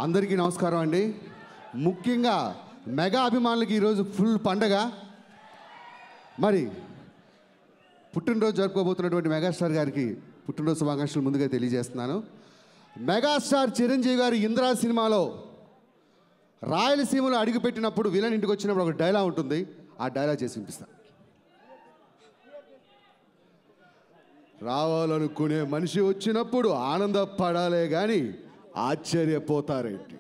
అందరికీ నమస్కారం అండి. ముఖ్యంగా మెగా అభిమానులకి ఈరోజు ఫుల్ పండగ. మరి పుట్టినరోజు జరుపుకోబోతున్నటువంటి మెగాస్టార్ గారికి పుట్టినరోజు శుభాకాంక్షలు ముందుగా తెలియజేస్తున్నాను. మెగాస్టార్ చిరంజీవి గారి ఇంద్రా సినిమాలో రాయలసీమలో అడుగుపెట్టినప్పుడు విలన్ ఇంటికి వచ్చినప్పుడు ఒక డైలాగ్ ఉంటుంది. ఆ డైలాగ్ చేసి వినిపిస్తాను. రావాలనుకునే మనిషి వచ్చినప్పుడు ఆనందపడాలే కానీ ఆశ్చర్యపోతారేంటి?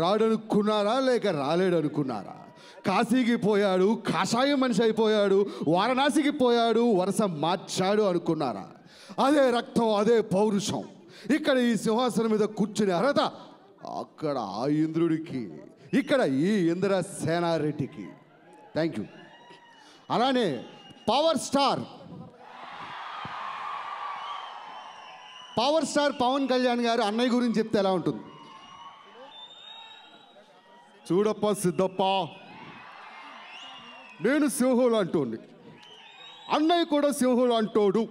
రాడనుకున్నారా లేక రాలేడనుకున్నారా? కాశీకి పోయాడు, కాషాయం మనిషి అయిపోయాడు, వారణాసికి పోయాడు, వరుస మార్చాడు అనుకున్నారా? అదే రక్తం, అదే పౌరుషం ఇక్కడ ఈ సింహాసనం మీద కూర్చునే అర్హత అక్కడ ఆ ఇంద్రుడికి, ఇక్కడ ఈ ఇంద్ర సేనారెడ్డికి. Thank you. అలానే పవర్ స్టార్ పవన్ కళ్యాణ్ గారు అన్నయ్య గురించి చెప్తే ఎలా ఉంటుంది? చూడప్ప సిద్ధప్ప, నేను సింహులు అంటోండి, అన్నయ్య కూడా సింహులు అంటోడు.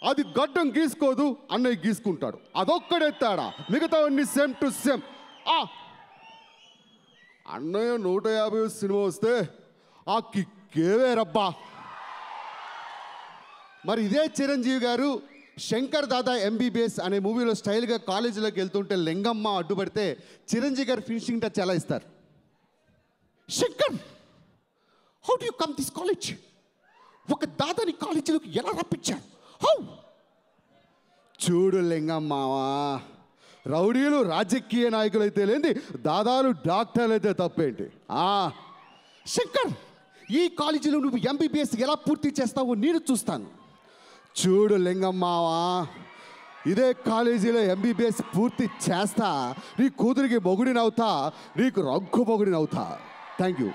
అది గడ్డం గీసుకోదు, అన్నయ్య గీసుకుంటాడు. అదొక్కడే తేడా, మిగతావన్నీ సేమ్ టు సేమ్. అన్నయ్య 150 సినిమా వస్తే ఆ కిక్కే రబ్బా. మరి ఇదే చిరంజీవి గారు శంకర్ దాదా ఎంబీబీఎస్ అనే మూవీలో స్టైల్గా కాలేజీలోకి వెళ్తుంటే లింగమ్మ అడ్డుపడితే చిరంజీవి గారు ఫినిషింగ్ టచ్ ఎలా ఇస్తారు? Shankar, how do you come this college? ఒక దాదాని కాలేజీలోకి ఎలా రప్పించారు? హౌ? చూడు లింగమ్మావా, రౌడీలు రాజకీయ నాయకులు అయితే లేని దాదాలు డాక్టర్లు అయితే తప్పేంటి? శంకర్, ఈ కాలేజీలో నువ్వు ఎంబీబీఎస్ ఎలా పూర్తి చేస్తావో నేను చూస్తాను. చూడు లింగమ్మావా, ఇదే కాలేజీలో ఎంబీబీఎస్ పూర్తి చేస్తా, నీ కూతురికి మొగుడినవుతా, నీకు రంకు మొగుడినవుతా. Thank you.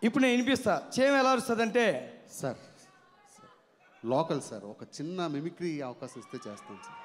ఇప్పుడు నేను వినిపిస్తా. చేయం ఎలా వస్తుందంటే, సార్ లోకల్ సార్, ఒక చిన్న మిమిక్రీ అవకాశం ఇస్తే చేస్తాను సార్.